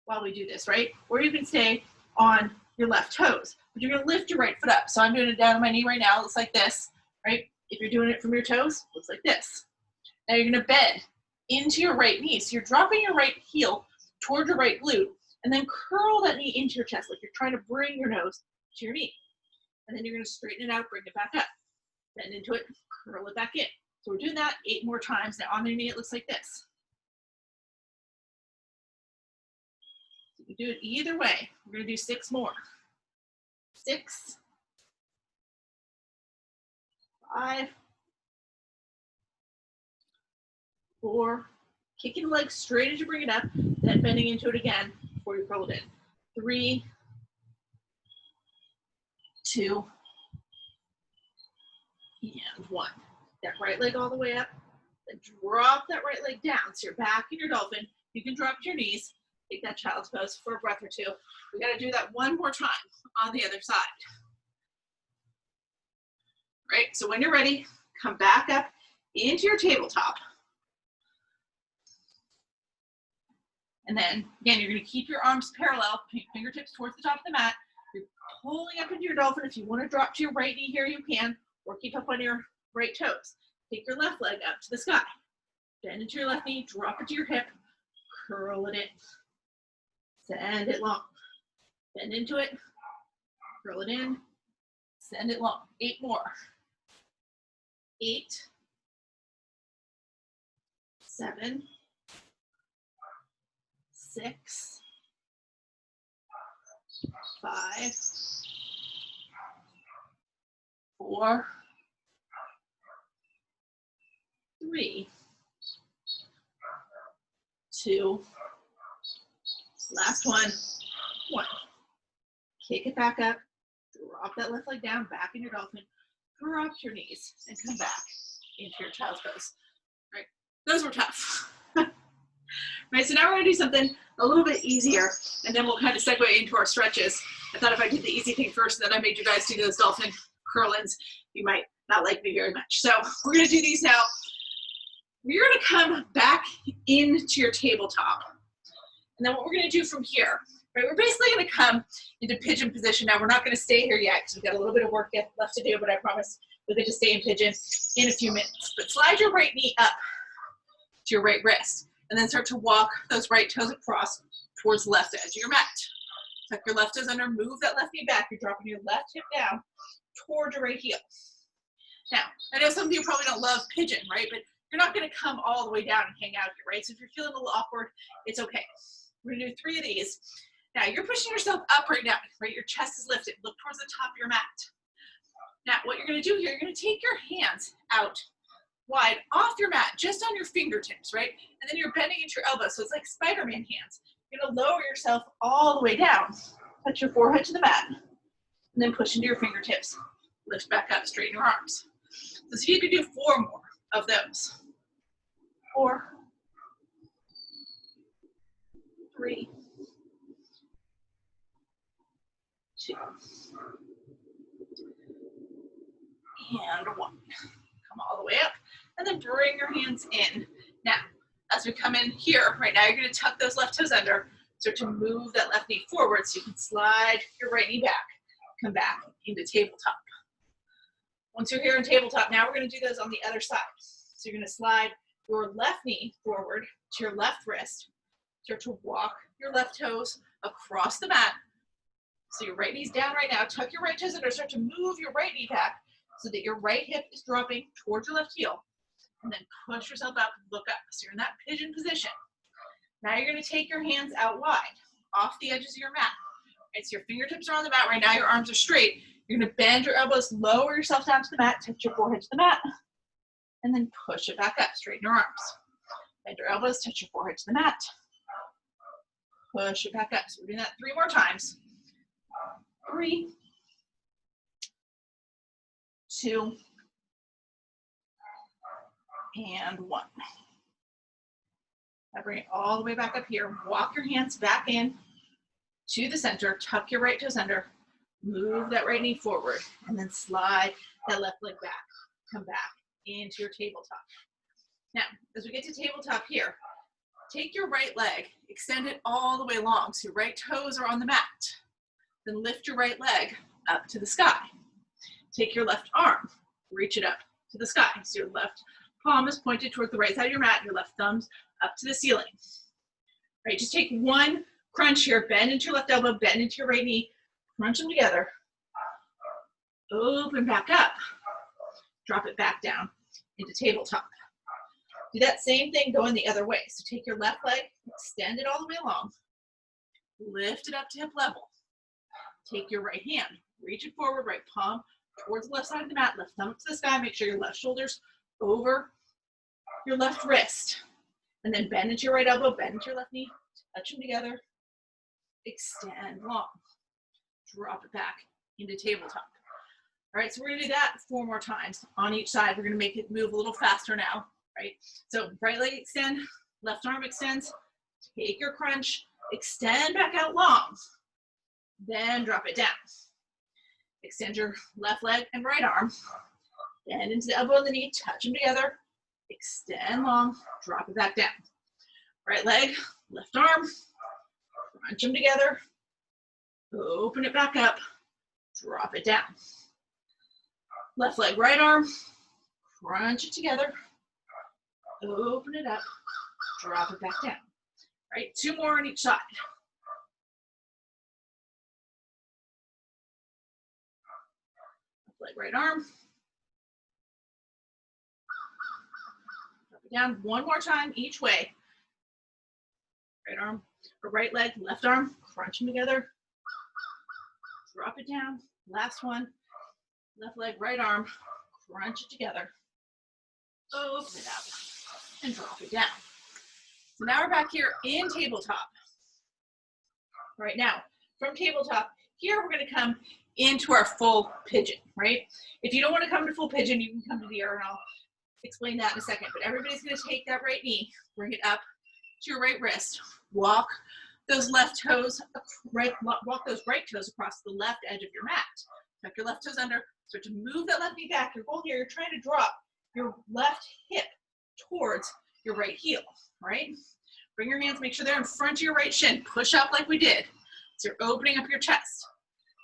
while we do this, right? Or you can stay on your left toes, but you're going to lift your right foot up. So I'm doing it down on my knee right now. It looks like this, right? If you're doing it from your toes, it looks like this. Now you're going to bend into your right knee. So you're dropping your right heel toward your right glute, and then curl that knee into your chest, like you're trying to bring your nose to your knee. And then you're going to straighten it out, bring it back up. Bend into it, curl it back in. So we're doing that 8 more times. Now on your knee, it looks like this. You do it either way. We're gonna do 6 more. 6, 5, 4, kicking the leg straight as you bring it up, then bending into it again before you curl it in. 3, 2, and 1. That right leg all the way up, then drop that right leg down. So you're back in your dolphin. You can drop to your knees, take that child's pose for a breath or two. We gotta do that one more time on the other side. Right, so when you're ready, come back up into your tabletop. And then, again, you're gonna keep your arms parallel, fingertips towards the top of the mat. You're pulling up into your dolphin. If you wanna drop to your right knee here, you can, or keep up on your right toes. Take your left leg up to the sky. Bend into your left knee, drop it to your hip, curl it in. Send it long. Bend into it, curl it in, send it long. 8 more. 8, 7, 6, 5, 4, 3, 2, last one, 1. Kick it back up, drop that left leg down, back in your dolphin, drop your knees, and come back into your child's pose. Right, those were tough. Right, so now we're gonna do something a little bit easier, and then we'll kind of segue into our stretches. I thought if I did the easy thing first, and then I made you guys do those dolphin curl-ins, you might not like me very much. So we're gonna do these now. We're gonna come back into your tabletop. And then what we're gonna do from here, right, we're basically gonna come into pigeon position. Now we're not gonna stay here yet because we've got a little bit of work left to do, but I promise we'll get to stay in pigeon in a few minutes. But slide your right knee up to your right wrist, and then start to walk those right toes across towards the left edge of your mat. Tuck your left toes under, move that left knee back. You're dropping your left hip down toward your right heel. Now, I know some of you probably don't love pigeon, right? But you're not gonna come all the way down and hang out here, right? So if you're feeling a little awkward, it's okay. We're gonna do 3 of these. Now, you're pushing yourself up right now, right? Your chest is lifted. Look towards the top of your mat. Now, what you're gonna do here, you're gonna take your hands out wide off your mat, just on your fingertips, right? And then you're bending into your elbows, so it's like Spider-Man hands. You're gonna lower yourself all the way down, touch your forehead to the mat, and then push into your fingertips. Lift back up, straighten your arms. So see if you can do 4 more of those. 4, 3, 2, and 1. Come all the way up, and then bring your hands in. Now, as we come in here, right now, you're gonna tuck those left toes under, start to move that left knee forward so you can slide your right knee back, come back into tabletop. Once you're here in tabletop, now we're gonna do those on the other side. So you're gonna slide your left knee forward to your left wrist, start to walk your left toes across the mat. So your right knee's down right now, tuck your right toes under, start to move your right knee back so that your right hip is dropping towards your left heel. And then push yourself up, look up. So you're in that pigeon position. Now you're gonna take your hands out wide, off the edges of your mat. Right, so your fingertips are on the mat right now, your arms are straight. You're gonna bend your elbows, lower yourself down to the mat, touch your forehead to the mat, and then push it back up, straighten your arms. Bend your elbows, touch your forehead to the mat, push it back up. So we're doing that 3 more times. 3, 2, and 1. Now bring it all the way back up here. Walk your hands back in to the center, tuck your right toes under, move that right knee forward, and then slide that left leg back. Come back into your tabletop. Now, as we get to tabletop here, take your right leg, extend it all the way long so your right toes are on the mat. Then lift your right leg up to the sky. Take your left arm, reach it up to the sky. So your left palm is pointed toward the right side of your mat, your left thumb's up to the ceiling. Right, just take 1 crunch here, bend into your left elbow, bend into your right knee, crunch them together, open back up, drop it back down into tabletop. Do that same thing going the other way. So take your left leg, extend it all the way along, Lift it up to hip level. Take your right hand, reach it forward, right palm towards the left side of the mat, left thumb up to the sky. Make sure your left shoulder's over your left wrist. And then bend into your right elbow, bend into your left knee, touch them together, extend long. Drop it back into tabletop. All right, so we're gonna do that 4 more times on each side. We're gonna make it move a little faster now, right? So right leg extend, left arm extends, take your crunch, extend back out long, then drop it down. Extend your left leg and right arm, bend into the elbow and the knee, touch them together, extend long, drop it back down. Right leg, left arm, crunch them together, open it back up, drop it down. Left leg, right arm, crunch it together, open it up, drop it back down. All right, 2 more on each side. Left leg, right arm, drop it down. 1 more time each way. Right arm, or right leg, left arm, crunch them together, drop it down. Last one, left leg, right arm, crunch it together, open it up, and drop it down. So now we're back here in tabletop. Right now, from tabletop, here we're gonna come into our full pigeon, right? If you don't wanna come to full pigeon, you can come to deer, and I'll explain that in a second, but everybody's gonna take that right knee, bring it up to your right wrist, walk those left toes, walk those right toes across the left edge of your mat. Tuck your left toes under, start to move that left knee back. Your goal here, you're trying to drop your left hip towards your right heel, right? Bring your hands, make sure they're in front of your right shin. Push up like we did. So you're opening up your chest.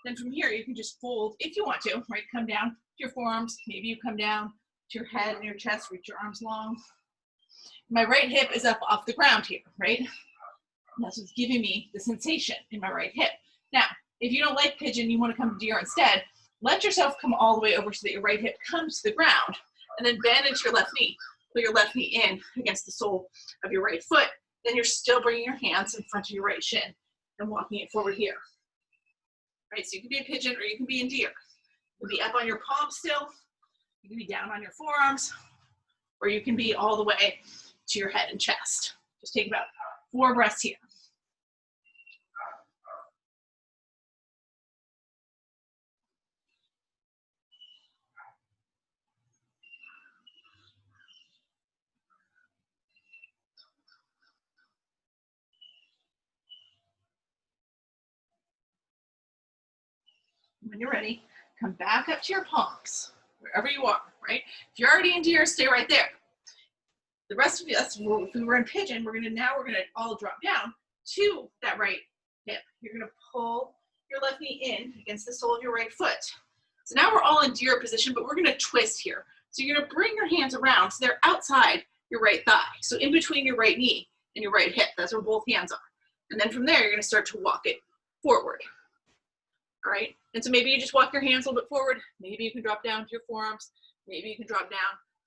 Then from here, you can just fold, if you want to, right? Come down to your forearms. Maybe you come down to your head and your chest, reach your arms long. My right hip is up off the ground here, right? And that's what's giving me the sensation in my right hip. Now, if you don't like pigeon, you want to come to deer instead, let yourself come all the way over so that your right hip comes to the ground, and then bend into your left knee. Put your left knee in against the sole of your right foot. Then you're still bringing your hands in front of your right shin and walking it forward here. Right, so you can be in pigeon or you can be in deer. You can be up on your palms still. You can be down on your forearms, or you can be all the way to your head and chest. Just take about 4 breaths here. When you're ready, come back up to your palms, wherever you are, right? If you're already in deer, stay right there. The rest of us, if we were in pigeon, we're gonna all drop down to that right hip. You're gonna pull your left knee in against the sole of your right foot. So now we're all in deer position, but we're gonna twist here. So you're gonna bring your hands around so they're outside your right thigh. So in between your right knee and your right hip, that's where both hands are. And then from there, you're gonna start to walk it forward. All right, and so maybe you just walk your hands a little bit forward. Maybe you can drop down to your forearms. Maybe you can drop down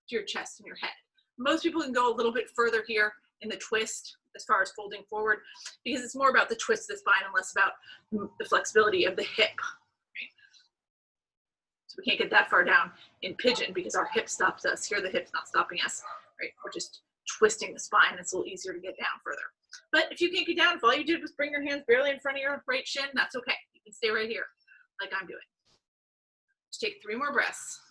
to your chest and your head. Most people can go a little bit further here in the twist as far as folding forward, because it's more about the twist of the spine and less about the flexibility of the hip. Right? So we can't get that far down in pigeon because our hip stops us. Here the hip's not stopping us. Right? We're just twisting the spine. It's a little easier to get down further. But if you can't get down, if all you did was bring your hands barely in front of your right shin, that's okay. You can stay right here like I'm doing. Just take 3 more breaths.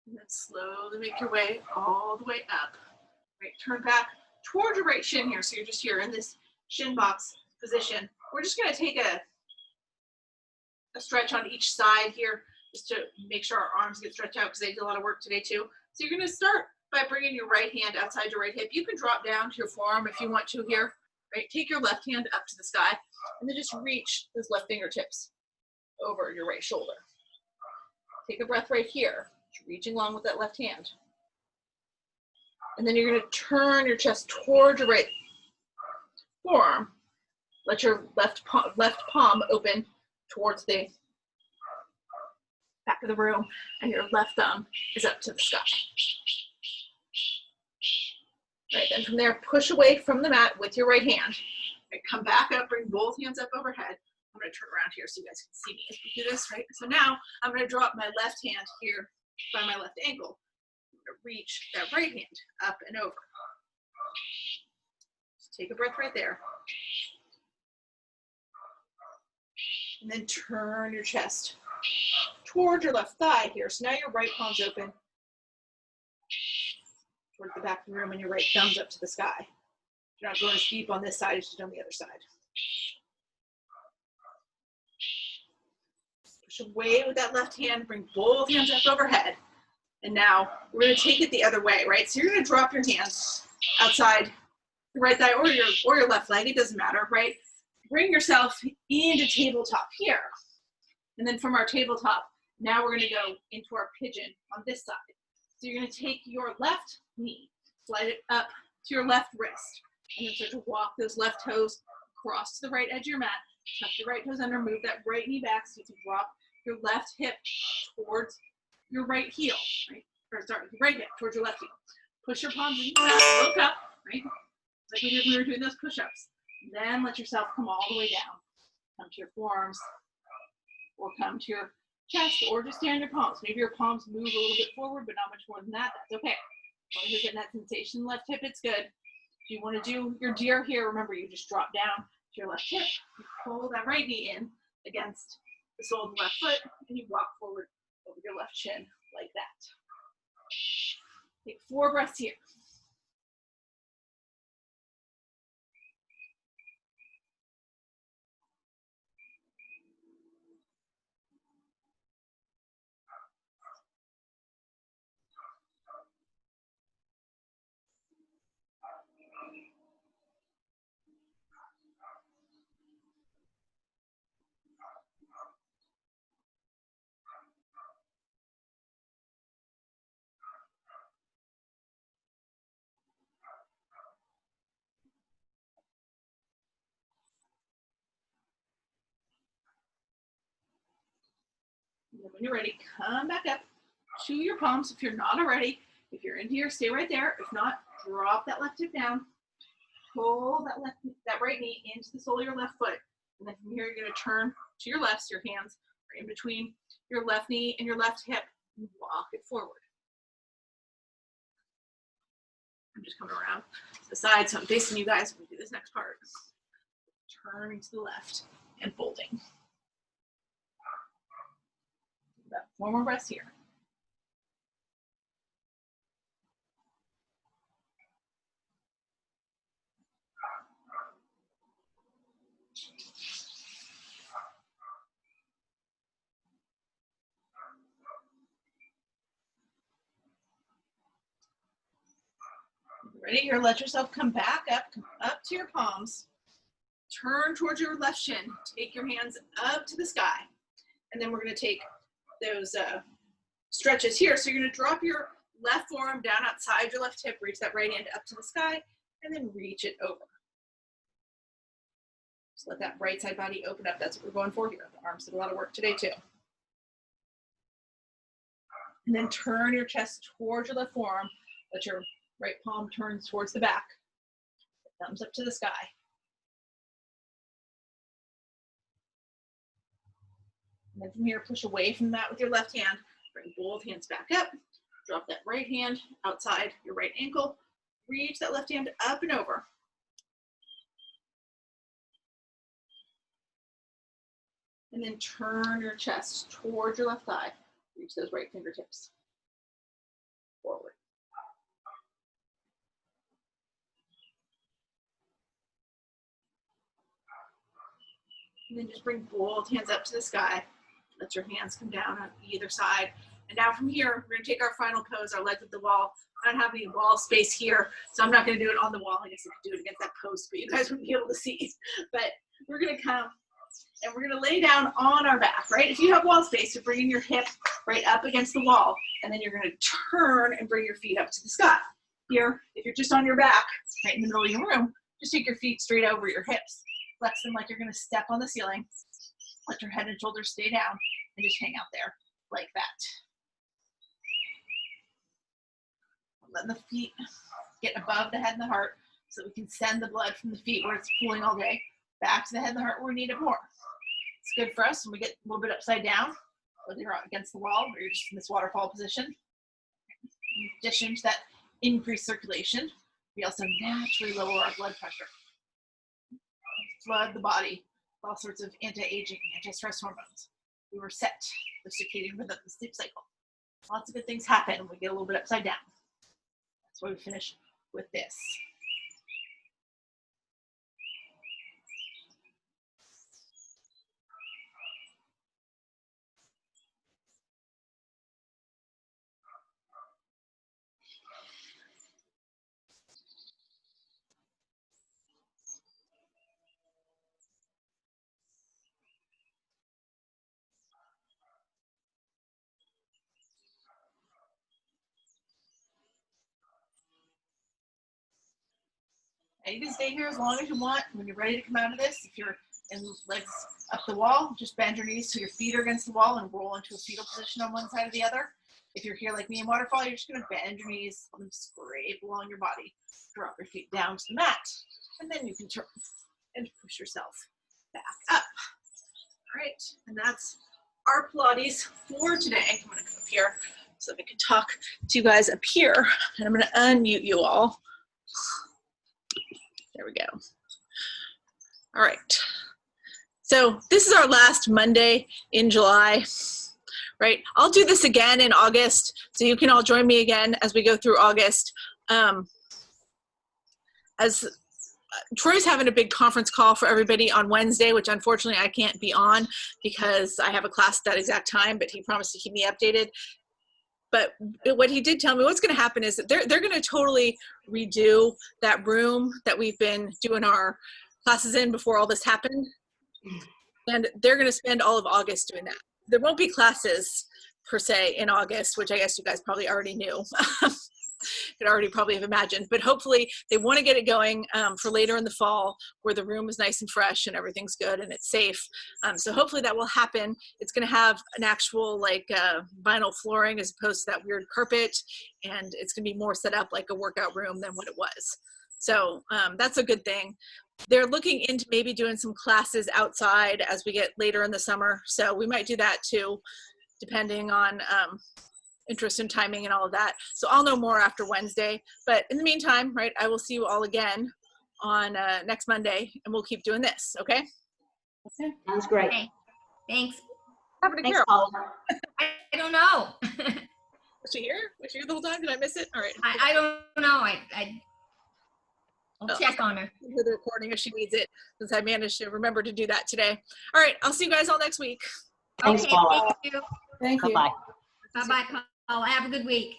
And then slowly make your way all the way up. Right, turn back toward your right shin here. So you're just here in this shin box position. We're just gonna take a stretch on each side here just to make sure our arms get stretched out because they did a lot of work today too. So you're gonna start by bringing your right hand outside your right hip. You can drop down to your forearm if you want to here. Right, take your left hand up to the sky and then just reach those left fingertips over your right shoulder. Take a breath right here, reaching along with that left hand. And then you're going to turn your chest towards your right forearm. Let your left palm open towards the back of the room, and your left thumb is up to the sky. Right, then from there, push away from the mat with your right hand. Right, come back up, bring both hands up overhead. I'm going to turn around here so you guys can see me as we do this, right? So now I'm going to drop my left hand here by my left ankle. I'm going to reach that right hand up and over. Just take a breath right there. And then turn your chest towards your left thigh here. So now your right palm's open towards the back of the room, and your right thumb's up to the sky. You're not going as deep on this side as you do on the other side. Push away with that left hand, bring both hands up overhead. And now we're going to take it the other way, right? So you're going to drop your hands outside the right thigh or your left leg, it doesn't matter, right? Bring yourself into tabletop here. And then from our tabletop, now we're going to go into our pigeon on this side. So you're going to take your left knee, slide it up to your left wrist, and then start to walk those left toes across to the right edge of your mat. Tuck your right toes under, move that right knee back so you can drop your left hip towards your right heel, right? Or sorry, right hip towards your left heel. Push your palms in, look up, right? Like we did when we were doing those push-ups. Then let yourself come all the way down. Come to your forearms, or come to your chest, or just stand your palms. Maybe your palms move a little bit forward, but not much more than that. That's okay. As long as you're getting that sensation left hip, it's good. If you want to do your deer here, remember you just drop down to your left hip, you pull that right knee in against the sole of the left foot, and you walk forward over your left shin like that. Take 4 breaths here. And then when you're ready, come back up to your palms. If you're not already, if you're in here, stay right there. If not, drop that left hip down. Pull that right knee into the sole of your left foot. And then from here, you're going to turn to your left. So your hands are in between your left knee and your left hip. And walk it forward. I'm just coming around to the side, so I'm facing you guys when we do this next part. Turning to the left and folding. About 4 more breaths here. Ready? Here, let yourself come back up to your palms. Turn towards your left shin. Take your hands up to the sky. And then we're going to take those stretches here. So you're going to drop your left forearm down outside your left hip, reach that right hand up to the sky, and then reach it over. Just let that right side body open up. That's what we're going for here. The arms did a lot of work today too. And then turn your chest towards your left forearm. Let your right palm turns towards the back. Thumbs up to the sky. And then from here, push away from that with your left hand. Bring both hands back up. Drop that right hand outside your right ankle. Reach that left hand up and over. And then turn your chest towards your left thigh. Reach those right fingertips forward. And then just bring both hands up to the sky. Let your hands come down on either side. And now from here, we're going to take our final pose, our legs at the wall. I don't have any wall space here, so I'm not going to do it on the wall. I guess I could do it against that post, but you guys wouldn't be able to see. But we're going to come and we're going to lay down on our back, right? If you have wall space, you're bringing your hip right up against the wall, and then you're going to turn and bring your feet up to the sky. here, if you're just on your back, right in the middle of your room, just take your feet straight over your hips. Flex them like you're gonna step on the ceiling. Let your head and shoulders stay down and just hang out there like that. Let the feet get above the head and the heart so that we can send the blood from the feet where it's pooling all day back to the head and the heart where we need it more. It's good for us when we get a little bit upside down, whether you're out against the wall or you're just in this waterfall position. In addition to that increased circulation, we also naturally lower our blood pressure. Flood the body with all sorts of anti-aging, anti-stress hormones. We reset the circadian rhythm, the sleep cycle. Lots of good things happen when we get a little bit upside down. That's why we finish with this. You can stay here as long as you want. When you're ready to come out of this, if you're in legs up the wall, just bend your knees so your feet are against the wall and roll into a fetal position on one side or the other. If you're here like me in waterfall, you're just gonna bend your knees, let them scrape along your body. Drop your feet down to the mat, and then you can turn and push yourself back up. All right, and that's our Pilates for today. I'm gonna come up here so that I can talk to you guys up here, and I'm gonna unmute you all. There we go. All right. So this is our last Monday in July, right? I'll do this again in August, so you can all join me again as we go through August. As Troy's having a big conference call for everybody on Wednesday, which unfortunately I can't be on because I have a class at that exact time, but he promised to keep me updated. But what he did tell me, what's going to happen is that they're going to totally redo that room that we've been doing our classes in before all this happened. And they're going to spend all of August doing that. There won't be classes per se in August, which I guess you guys probably already knew. Could already probably have imagined, but hopefully they want to get it going for later in the fall where the room is nice and fresh and everything's good and it's safe. So hopefully that will happen. It's going to have an actual like vinyl flooring as opposed to that weird carpet, and it's going to be more set up like a workout room than what it was. So that's a good thing. They're looking into maybe doing some classes outside as we get later in the summer. So we might do that too, depending on interest in timing and all of that. So I'll know more after Wednesday. But in the meantime, right, I will see you all again on next Monday, and we'll keep doing this, okay? Okay. Sounds great. Okay. Thanks. What happened to Thanks, Carol? Paula. I don't know. Was she here? Was she here the whole time? Did I miss it? All right. I don't know. I'll check on her. The recording if she needs it, since I managed to remember to do that today. All right, I'll see you guys all next week. Thanks, Okay, Paula. thank you. Thank you. Bye-bye. Bye-bye, Paula. Have a good week.